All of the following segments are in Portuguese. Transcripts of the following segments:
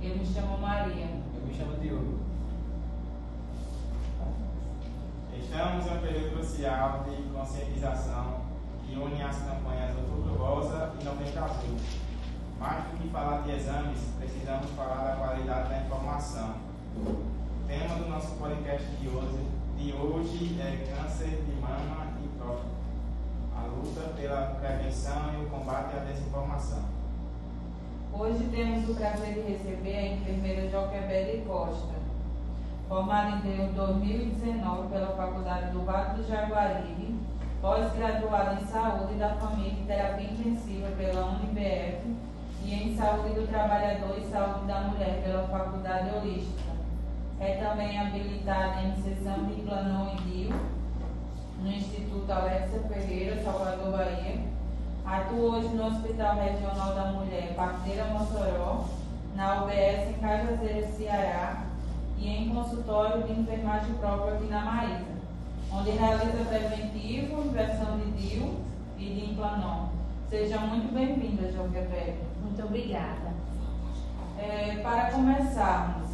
Eu me chamo Maria. Eu me chamo Diogo. Estamos em um período crucial de conscientização que une as campanhas Outubro Rosa e Novembro Azul. Mais do que falar de exames, precisamos falar da qualidade da informação. O tema do nosso podcast de hoje é câncer de mama e próstata, a luta pela prevenção e o combate à desinformação. Hoje temos o prazer de receber a enfermeira Joquebede Costa, formada em 2019 pela Faculdade do Vale do Jaguaribe, pós-graduada em Saúde da Família e Terapia Intensiva pela UniBF e em Saúde do Trabalhador e Saúde da Mulher pela Faculdade Holística. É também habilitada em iniciação de Planon e DIU no Instituto Alexia Ferreira, Salvador, Bahia. Atua hoje no Hospital Regional da Mulher, Parteira Mossoró, na UBS em Cajazeira, Ceará, e em consultório de enfermagem própria aqui na Maísa, onde realiza preventivo, inversão de DIU e de Implanon. Seja muito bem-vinda, Joquebede. Muito obrigada. Para começarmos,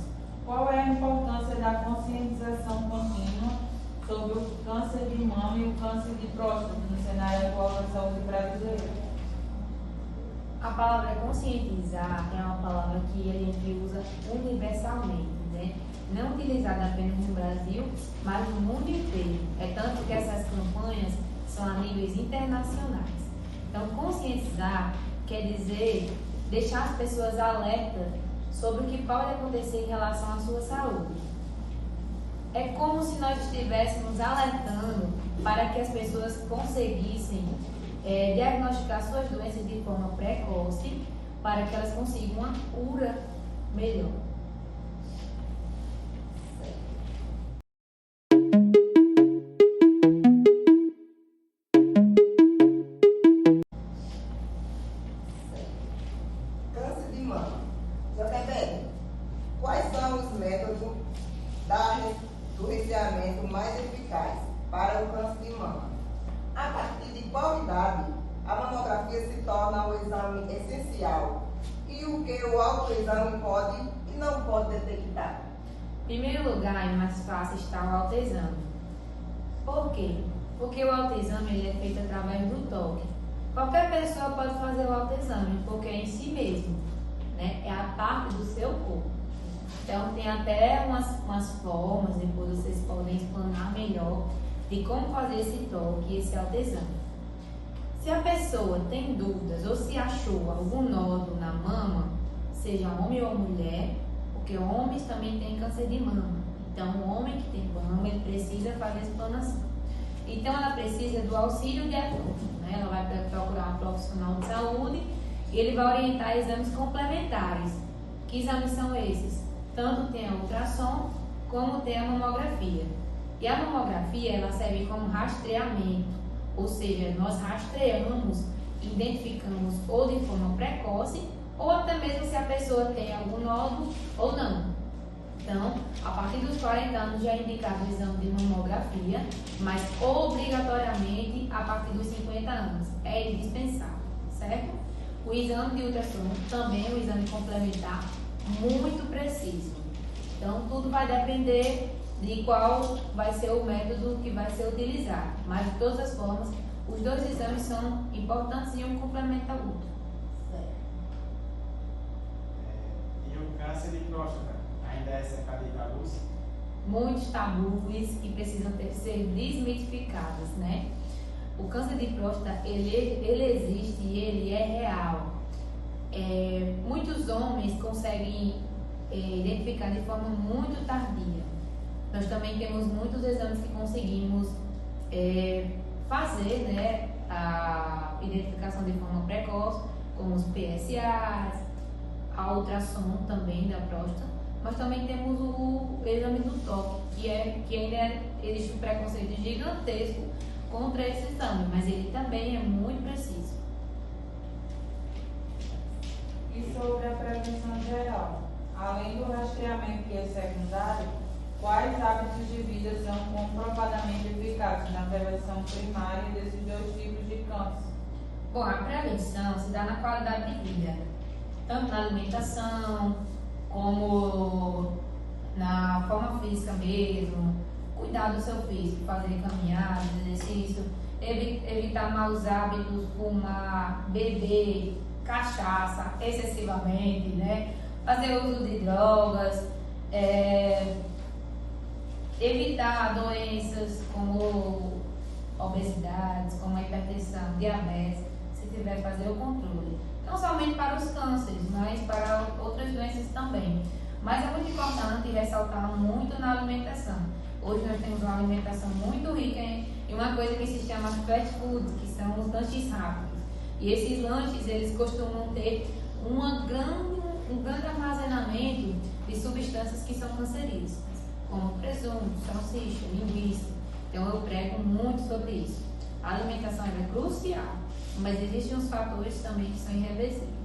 qual é a importância da conscientização contínua sobre o câncer de mama e o câncer de próstata no cenário atual da saúde brasileira? A palavra conscientizar é uma palavra que a gente usa universalmente, né? Não utilizada apenas no Brasil, mas no mundo inteiro. É tanto que essas campanhas são a níveis internacionais. Então, conscientizar quer dizer deixar as pessoas alertas sobre o que pode acontecer em relação à sua saúde. É como se nós estivéssemos alertando para que as pessoas conseguissem diagnosticar suas doenças de forma precoce, para que elas consigam uma cura melhor. Câncer de mama. Joquebede, quais são os métodos do rastreamento mais eficazes para o câncer de mama? A partir de qual idade a mamografia se torna um exame essencial? E o que o autoexame pode e não pode detectar? Em primeiro lugar, é mais fácil está o autoexame. Por quê? Porque o autoexame ele é feito através do toque. Qualquer pessoa pode fazer o autoexame, porque é em si mesmo, né? É a parte do seu corpo. Então, tem até umas formas, depois vocês podem explanar melhor, de como fazer esse toque e esse autoexame. Se a pessoa tem dúvidas ou se achou algum nódulo na mama, seja homem ou mulher, porque homens também têm câncer de mama. Então, o homem que tem mama, ele precisa fazer a explanação. Então, ela precisa do auxílio diagnóstico, né? Ela vai procurar um profissional de saúde e ele vai orientar exames complementares. Que exames são esses? Tanto tem a ultrassom, como tem a mamografia. E a mamografia, ela serve como rastreamento, ou seja, nós rastreamos, identificamos ou de forma precoce, ou até mesmo se a pessoa tem algum nódulo ou não. Então, a partir dos 40 anos já é indicado o exame de mamografia, mas obrigatoriamente a partir dos 50 anos. É indispensável, certo? O exame de ultrassom também é um exame complementar muito preciso. Então, tudo vai depender de qual vai ser o método que vai ser utilizado. Mas, de todas as formas, os dois exames são importantes e um complementa o outro. Certo. E o câncer de próstata ainda é cercado de tabus? Muitos tabus que precisam ser desmitificados, né? O câncer de próstata, ele existe e ele é real. Muitos homens conseguem identificar de forma muito tardia. Nós também temos muitos exames que conseguimos fazer, né, a identificação de forma precoce, como os PSAs, a ultrassom também da próstata, mas também temos o exame do toque, que ainda existe um preconceito gigantesco contra esse exame, mas ele também é muito preciso. E sobre a prevenção geral? Além do rastreamento que é secundário, quais hábitos de vida são comprovadamente eficazes na prevenção primária desses dois tipos de câncer? Bom, a prevenção se dá na qualidade de vida, tanto na alimentação, como na forma física mesmo, cuidar do seu físico, fazer caminhadas, exercício, evitar maus hábitos, fumar, beber, cachaça excessivamente, né? Fazer uso de drogas, evitar doenças como obesidade, como a hipertensão, diabetes, se tiver fazer o controle. Não somente para os cânceres, mas para outras doenças também. Mas é muito importante ressaltar muito na alimentação. Hoje nós temos uma alimentação muito rica em uma coisa que se chama fast food, que são os lanches rápidos. E esses lanches, eles costumam ter um grande armazenamento de substâncias que são cancerígenas, como presunto, salsicha, linguiça. Então eu prego muito sobre isso. A alimentação é crucial, mas existem uns fatores também que são irreversíveis.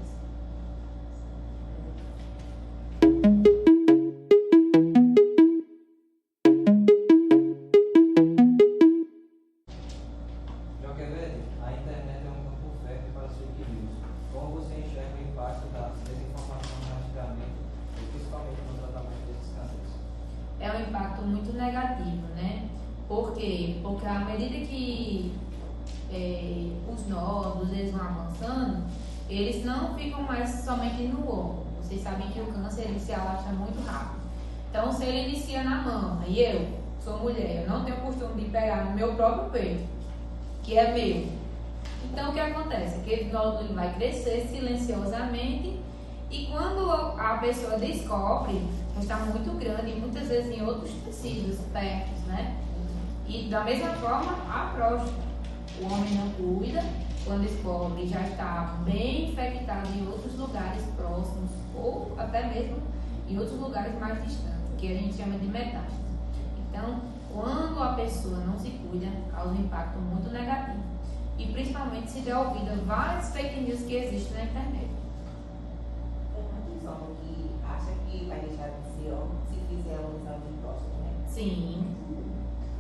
É um impacto muito negativo, né? Por quê? Porque à medida que os nódulos eles vão avançando, eles não ficam mais somente no órgão. Vocês sabem que o câncer ele se alastra muito rápido. Então, se ele inicia na mama, e eu sou mulher, eu não tenho o costume de pegar no meu próprio peito, que é meu. Então, o que acontece? Aquele nódulo ele vai crescer silenciosamente e quando a pessoa descobre, está muito grande e muitas vezes em outros tecidos perto, né? E da mesma forma, a próstata. O homem não cuida, quando descobre já está bem infectado em outros lugares próximos ou até mesmo em outros lugares mais distantes, que a gente chama de metástase. Então, quando a pessoa não se cuida, causa um impacto muito negativo. E principalmente se der ouvido a várias fake news que existem na internet. Tem muitos homens que acham que vai deixar de ser homem se fizer um exame de próstata, né? Sim.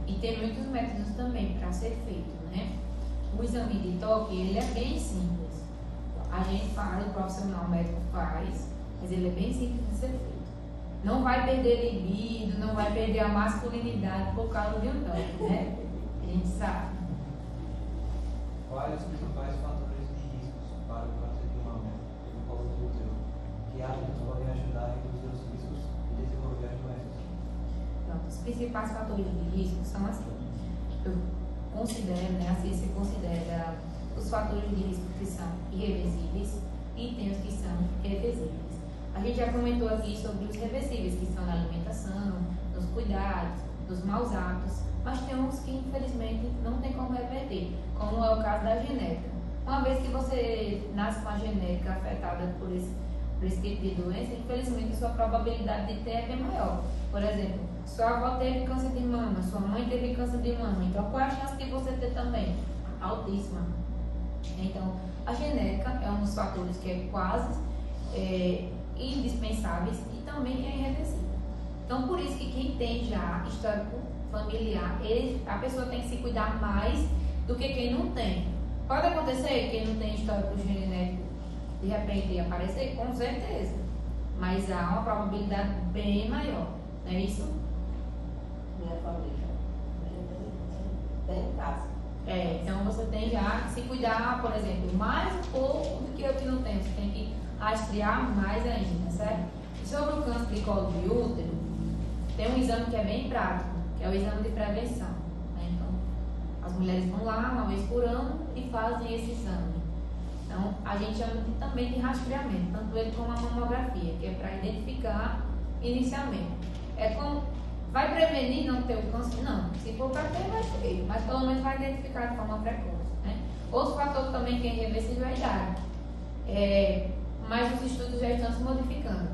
E tem muitos métodos também para ser feito, né? O exame de toque, ele é bem simples. A gente faz, o profissional médico faz, mas ele é bem simples de ser feito. Não vai perder libido, não vai perder a masculinidade por causa de um toque, né? A gente sabe. Quais os principais fatores de riscos para o câncer de mama e do colo do útero? Que hábitos podem ajudar a reduzir os riscos e desenvolver as doenças? Pronto, os principais fatores de risco são assim. Eu considero, né, a ciência considera os fatores de risco que são irreversíveis e tem os que são reversíveis. A gente já comentou aqui sobre os reversíveis, que estão na alimentação, nos cuidados, nos maus hábitos, mas tem uns que infelizmente não tem como reverter, como é o caso da genética. Uma vez que você nasce com a genética afetada por esse tipo de doença, infelizmente a sua probabilidade de ter é bem maior. Por exemplo, sua avó teve câncer de mama, sua mãe teve câncer de mama, então qual é a chance de você ter também? Altíssima. Então, a genética é um dos fatores que é quase indispensáveis e também é irreversível. Então, por isso que quem tem já histórico familiar, a pessoa tem que se cuidar mais do que quem não tem. Pode acontecer quem não tem histórico genético de repente aparecer? Com certeza. Mas há uma probabilidade bem maior, não é isso? Minha família. Tem em casa. Então você tem já que se cuidar, por exemplo, mais um pouco do que eu que não tenho. Você tem que rastrear mais ainda, certo? E sobre o câncer de colo de útero, tem um exame que é bem prático, que é o exame de prevenção, né? Então, as mulheres vão lá uma vez por ano e fazem esse exame. Então, a gente chama também de rastreamento, tanto ele como a mamografia, que é para identificar inicialmente. É como, vai prevenir não ter o câncer? Não. Se for para ter, vai ter, mas pelo menos vai identificar de forma precoce, né? Outro fator também que é irreversível é a idade. Mas os estudos já estão se modificando.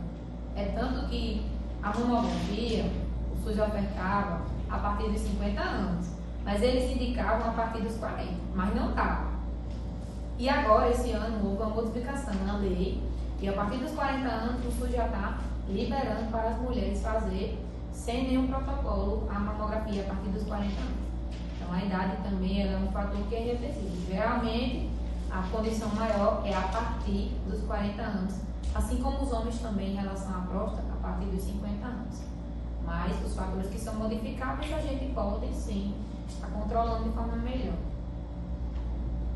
É tanto que a mamografia, o SUS ofertava a partir dos 50 anos, mas eles indicavam a partir dos 40, mas não estava. E agora, esse ano, houve uma modificação na lei e a partir dos 40 anos o SUS já está liberando para as mulheres fazer sem nenhum protocolo a mamografia a partir dos 40 anos. Então a idade também é um fator que é irreversível. Geralmente A condição maior é a partir dos 40 anos, assim como os homens também em relação à próstata, a partir dos 50 anos. Mas os fatores que são modificáveis a gente pode sim estar controlando de forma melhor.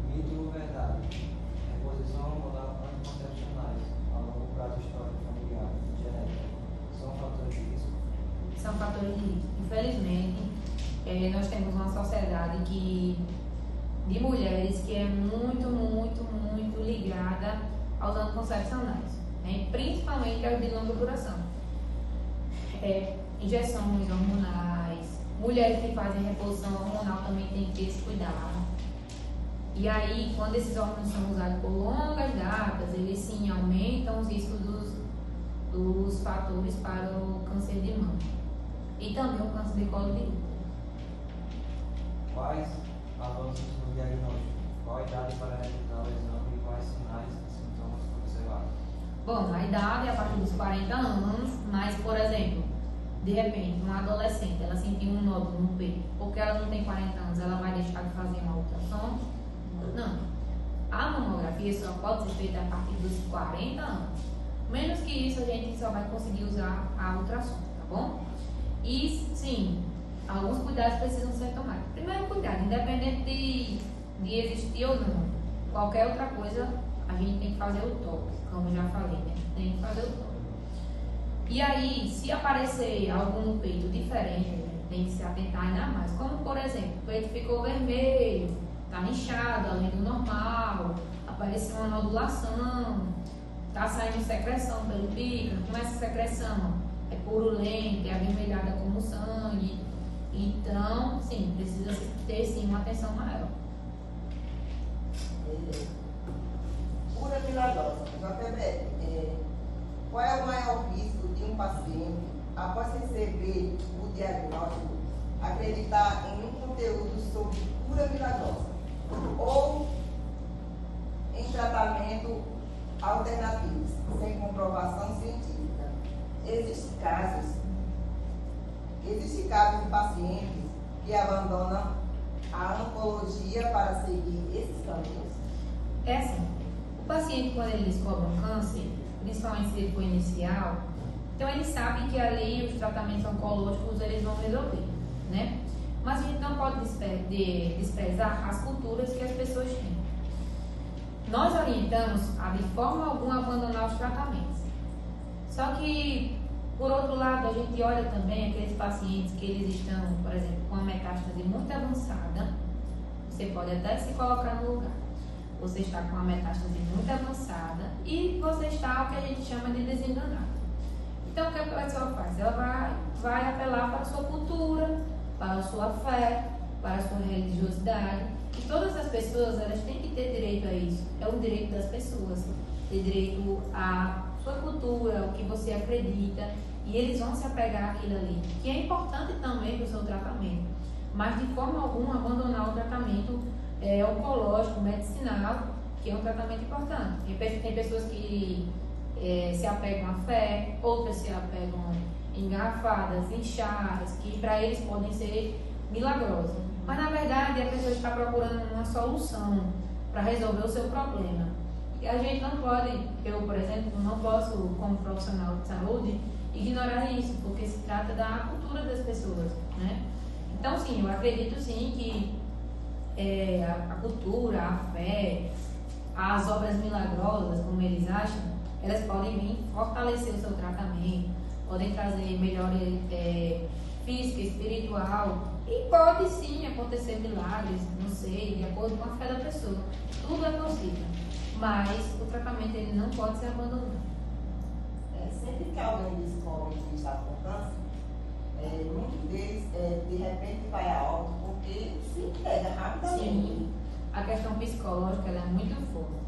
Mito ou verdade? Reposição hormonal anticoncepcionais a longo prazo histórico familiar, genética, são fatores de risco? São fatores de risco. Infelizmente, nós temos uma sociedade de mulheres que é muito ligada aos anticoncepcionais, né? Principalmente aos de longa duração. Injeções hormonais, mulheres que fazem reposição hormonal também têm que ter esse cuidado. E aí, quando esses hormônios são usados por longas datas, eles sim aumentam os riscos dos fatores para o câncer de mama e também o câncer de colo de útero. Quais avanços no diagnóstico? Qual a idade para realizar o exame e quais sinais e sintomas observados? Bom, a idade é a partir dos 40 anos, mas, por exemplo, de repente, uma adolescente, ela sentiu um nódulo no peito, porque ela não tem 40 anos, ela vai deixar de fazer uma ultrassom? Não. A mamografia só pode ser feita a partir dos 40 anos. Menos que isso, a gente só vai conseguir usar a ultrassom, tá bom? E, sim, alguns cuidados precisam ser tomados. Primeiro cuidado, independente de existir ou não, qualquer outra coisa, a gente tem que fazer o toque, como eu já falei, né? Tem que fazer o toque. E aí, se aparecer algo no peito diferente, a gente tem que se atentar ainda mais. Como, por exemplo, o peito ficou vermelho, está inchado além do normal, apareceu uma nodulação, está saindo secreção pelo pícaro. Como essa secreção é purulenta, é avermelhada como sangue, então, sim, precisa ter sim uma atenção maior. Cura milagrosa. Qual é o maior risco de um paciente, após receber o diagnóstico, acreditar em um conteúdo sobre cura milagrosa ou em tratamento alternativos, sem comprovação científica? Existem casos de pacientes que abandonam a oncologia para seguir esses caminhos? É assim, o paciente, quando ele descobre um câncer, principalmente se ele for inicial, então ele sabe que ali os tratamentos oncológicos eles vão resolver, né? Mas a gente não pode desprezar as culturas que as pessoas têm. Nós orientamos a de forma alguma abandonar os tratamentos. Só que, por outro lado, a gente olha também aqueles pacientes que eles estão, por exemplo, com uma metástase muito avançada. Você pode até se colocar no lugar. Você está com uma metástase muito avançada e você está o que a gente chama de desenganado. Então, o que a pessoa faz? Ela vai apelar para a sua cultura, para a sua fé, para a sua religiosidade. E todas as pessoas, elas têm que ter direito a isso. É um direito das pessoas. Ter direito à sua cultura, o que você acredita. E eles vão se apegar àquilo ali, que é importante também para o seu tratamento. Mas, de forma alguma, abandonar o tratamento oncológico, medicinal, que é um tratamento importante. Tem pessoas que se apegam à fé, outras se apegam engarrafadas, inchadas, que para eles podem ser milagrosas. Mas na verdade a pessoa está procurando uma solução para resolver o seu problema. E a gente não pode, eu por exemplo, não posso, como profissional de saúde, ignorar isso, porque se trata da cultura das pessoas, né? Então sim, eu acredito sim que a cultura, a fé, as obras milagrosas, como eles acham, elas podem vir fortalecer o seu tratamento, podem trazer melhoria física, espiritual, e pode sim acontecer milagres, não sei, de acordo com a fé da pessoa. Tudo é possível, mas o tratamento ele não pode ser abandonado. Sempre que alguém descobre que está com câncer, muitos deles de repente vai a óbito porque se entrega rapidamente. Sim, a questão psicológica ela é muito forte.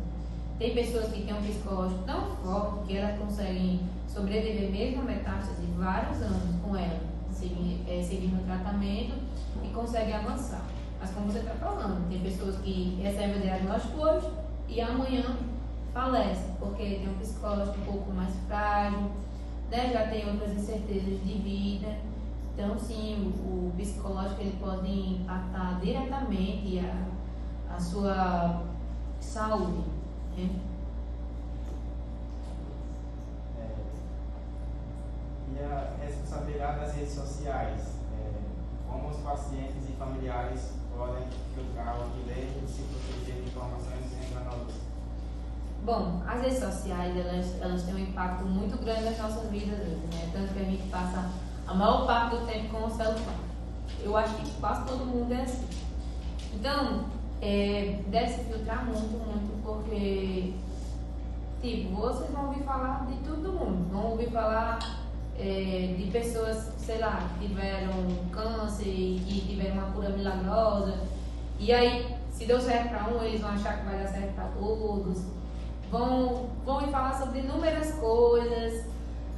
Tem pessoas que têm um psicológico tão forte que elas conseguem sobreviver mesmo a metástase de vários anos com ela, seguindo o tratamento e conseguem avançar. Mas como você está falando, tem pessoas que recebem o diagnóstico hoje e amanhã falecem, porque tem um psicológico um pouco mais frágil, né? Já tem outras incertezas de vida. Então sim, o psicológico ele pode impactar diretamente a sua saúde. Né? E a responsabilidade das redes sociais, como os pacientes e familiares podem filtrar o que lê e se proteger de informações enganosas? Bom, as redes sociais, elas têm um impacto muito grande nas nossas vidas hoje, né? Tanto que a gente passa a maior parte do tempo com o celular. Eu acho que quase todo mundo é assim. Então, deve se filtrar muito, porque, tipo, vocês vão ouvir falar de todo mundo. Vão ouvir falar de pessoas, sei lá, que tiveram câncer e que tiveram uma cura milagrosa. E aí, se deu certo para um, eles vão achar que vai dar certo para todos. Vão ouvir falar sobre inúmeras coisas,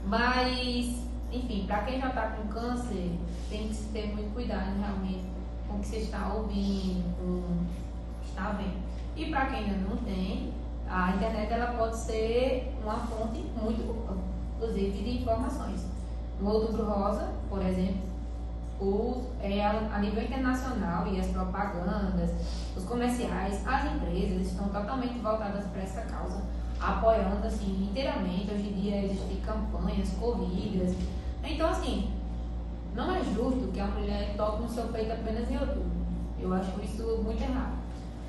mas, enfim, para quem já está com câncer, tem que se ter muito cuidado realmente com o que você está ouvindo, com o que está vendo. E para quem ainda não tem, a internet ela pode ser uma fonte muito boa, inclusive de informações. No Outubro Rosa, por exemplo, a nível internacional e as propagandas, os comerciais, as empresas estão totalmente voltadas para essa causa, apoiando assim inteiramente. Hoje em dia existem campanhas, corridas. Então assim, não é justo que a mulher toque no seu peito apenas em outubro. Eu acho isso muito errado.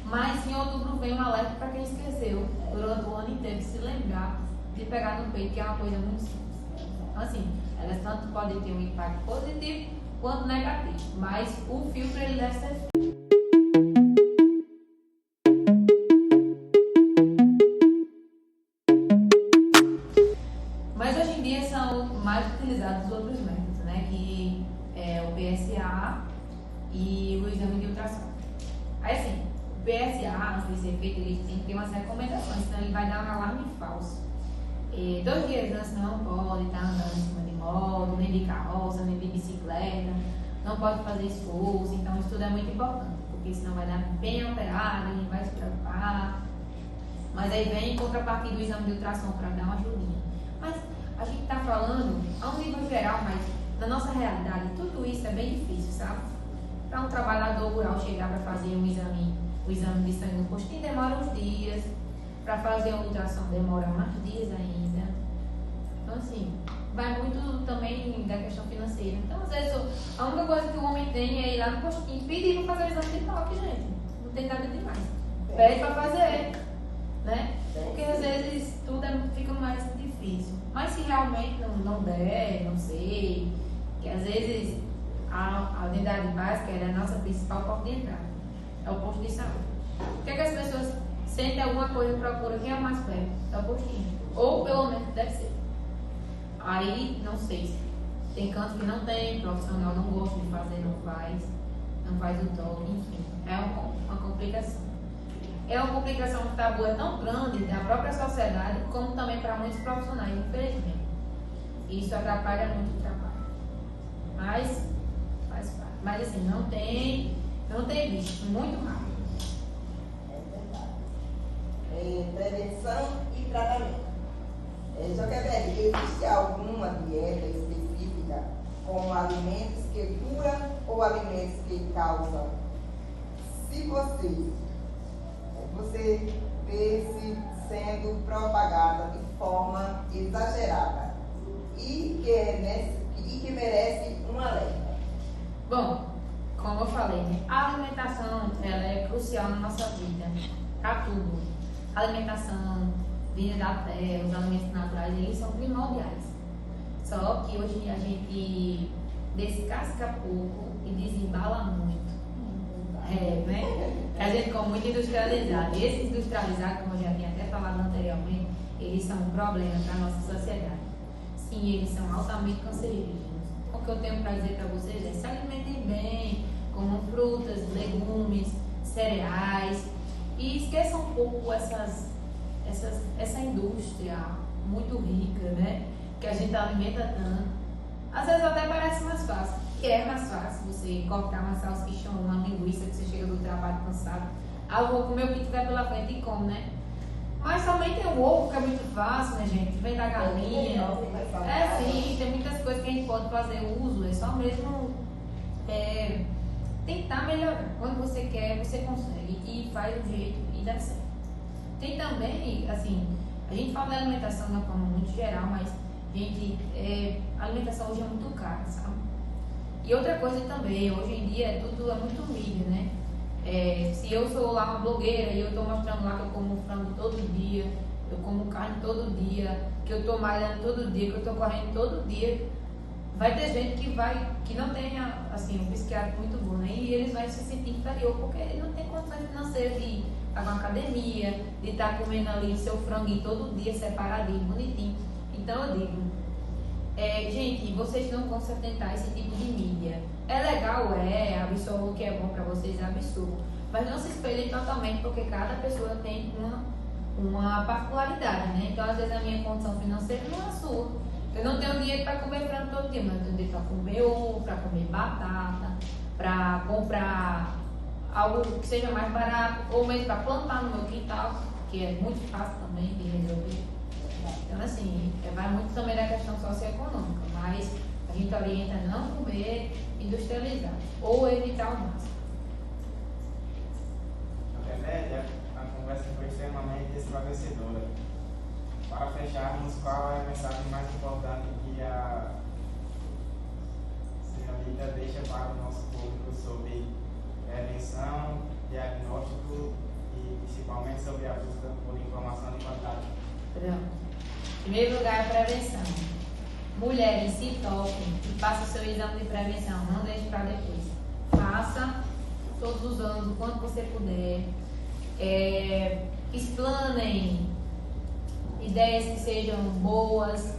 Mas em outubro vem um alerta para quem esqueceu durante o ano inteiro de se lembrar de pegar no peito, que é uma coisa muito simples. Então assim, elas tanto podem ter um impacto positivo quanto negativo, mas o filtro ele deve ser feito. Mas hoje em dia são mais utilizados outros métodos, né? Que é o PSA e o exame de ultrassom. Aí assim, o PSA, antes de ser feito, ele tem que ter umas recomendações, senão ele vai dar um alarme falso. 2 dias antes não pode estar andando em cima de moto, nem de carroça, nem de bicicleta, não pode fazer esforço, então isso tudo é muito importante, porque senão vai dar bem alterado, a gente vai se preocupar. Mas aí vem em contrapartida do exame de ultrassom para dar uma ajudinha. Mas a gente está falando a um nível geral, mas na nossa realidade tudo isso é bem difícil, sabe? Para um trabalhador rural chegar para fazer o exame de sangue no postinho demora uns dias, para fazer um ultrassom demora mais dias ainda. Então assim, vai muito também da questão financeira. Então às vezes a única coisa que o homem tem é ir lá no postinho e pedir para fazer o exame de toque, gente. Não tem nada demais. Pede para fazer, né? Porque às vezes tudo fica mais difícil. Mas se realmente não der, não sei, que às vezes a unidade básica é a nossa principal porta de entrada, é o posto de saúde. O que é que as pessoas sentem alguma coisa e procuram quem é mais perto? É o postinho. Ou pelo menos deve ser. Aí não sei se tem canto que não tem, profissional não gosta de fazer, não faz o toque, enfim. É uma complicação. É uma complicação que o tabu é tão grande da própria sociedade, como também para muitos profissionais, infelizmente. Isso atrapalha muito o trabalho. Mas faz parte. Mas assim, não tem visto, muito rápido. É verdade. Prevenção e tratamento. Joquebed, existe alguma dieta específica com alimentos que curam ou alimentos que causam? Se você vê-se sendo propagada de forma exagerada e que merece um alerta. Bom, como eu falei, né? A alimentação ela é crucial na nossa vida, para tudo. A alimentação, vida da terra, os alimentos naturais, eles são primordiais. Só que hoje a gente descasca pouco e desembala muito. Né? A gente come muito industrializado. E esses industrializados, como eu já tinha até falado anteriormente, eles são um problema para a nossa sociedade. Sim, eles são altamente cancerígenos. O que eu tenho para dizer para vocês é: se alimentem bem, comam frutas, legumes, cereais, e esqueçam um pouco essa indústria muito rica, né? Que a gente alimenta tanto. Às vezes até parece mais fácil, que é mais fácil você cortar uma salsicha ou uma linguiça que você chega do trabalho cansado. Ah, eu vou comer o que tiver pela frente e como, né? Mas também tem o ovo, que é muito fácil, né, gente? Vem da galinha. Sim, tem muitas coisas que a gente pode fazer uso, é só mesmo tentar melhorar. Quando você quer, você consegue e faz o jeito e dá certo. Tem também, assim, a gente fala da alimentação de uma forma muito geral, mas, gente, a alimentação hoje é muito cara, sabe? E outra coisa também, hoje em dia tudo é muito mídia, né? Se eu sou lá uma blogueira e eu estou mostrando lá que eu como frango todo dia, eu como carne todo dia, que eu estou malhando todo dia, que eu estou correndo todo dia, vai ter gente que não tenha, assim, um psiquiatra muito bom, né? E eles vão se sentir inferior porque ele não tem condições financeiras de ir para uma academia, de estar comendo ali seu franguinho todo dia, separadinho, bonitinho. Então eu digo, gente, vocês não vão sustentar esse tipo de mídia. É legal, absorve o que é bom para vocês, absorve. Mas não se espelhem totalmente, porque cada pessoa tem uma particularidade, né? Então, às vezes, a minha condição financeira não é a sua. Eu não tenho dinheiro para comer frango todo dia, mas eu tenho dinheiro para comer ovo, para comer batata, para comprar algo que seja mais barato, ou mesmo para plantar no meu quintal, que é muito fácil também de resolver. Então, assim, vai muito também da questão socioeconômica, mas a gente orienta a não comer industrializado, ou evitar o máximo. Na verdade, a conversa foi extremamente esclarecedora. Para fecharmos, qual é a mensagem mais importante que a senhorita deixa para o nosso público sobre prevenção, diagnóstico e principalmente sobre a busca por informação de qualidade? Pronto. Em primeiro lugar, a prevenção. Mulheres, se toquem e façam o seu exame de prevenção. Não deixe para depois. Faça todos os anos, o quanto você puder. Explanem ideias que sejam boas,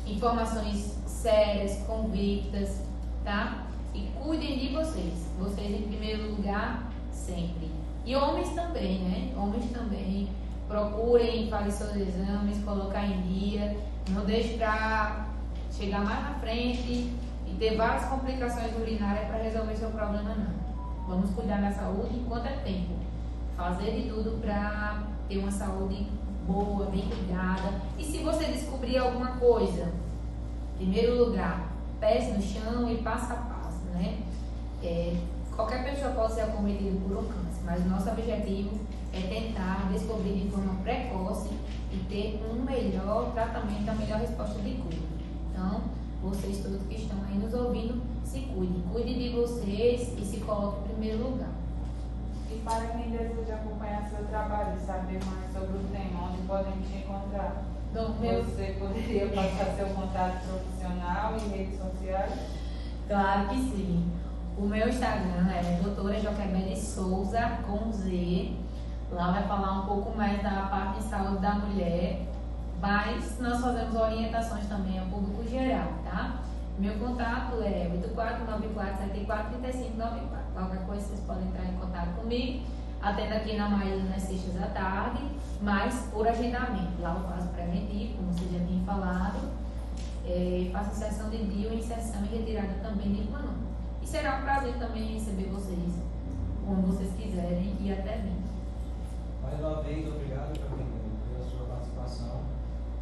informações sérias, convictas, tá? E cuidem de vocês. Vocês em primeiro lugar, sempre. E homens também, né? Homens também. Procurem fazer seus exames, colocar em dia. Não deixe para chegar mais na frente e ter várias complicações urinárias para resolver seu problema, não. Vamos cuidar da saúde enquanto é tempo. Fazer de tudo para ter uma saúde boa, bem cuidada. E se você descobrir alguma coisa, em primeiro lugar, pés no chão e passo a passo, né? Qualquer pessoa pode ser acometida por um câncer, mas o nosso objetivo é tentar descobrir de forma precoce e ter um melhor tratamento, a melhor resposta de cura. Então, vocês todos que estão aí nos ouvindo, se cuidem. Cuidem de vocês e se coloquem em primeiro lugar. E para quem deseja acompanhar seu trabalho e saber mais sobre o tema, onde podem te encontrar? Você poderia passar seu contato profissional e redes sociais? Claro que sim. O meu Instagram é doutora Joquebede Souza, com Z. Lá vai falar um pouco mais da parte de saúde da mulher, mas nós fazemos orientações também ao público geral, tá? Meu contato é 8494743594. Qualquer coisa vocês podem entrar em contato comigo. Atendo aqui na Maísa nas sextas da tarde, mas por agendamento. Lá eu faço preventivo, como você já tinha falado. Faço sessão de dia, inserção e retirada também de plano. E será um prazer também receber vocês, como vocês quiserem, e até mim. Mais uma vez, obrigado pela sua participação.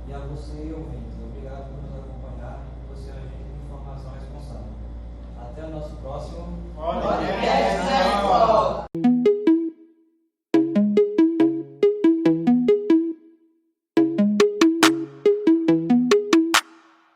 E a você, ouvinte, obrigado por nos acompanhar e por ser agente de informação responsável. Até o nosso próximo podcast.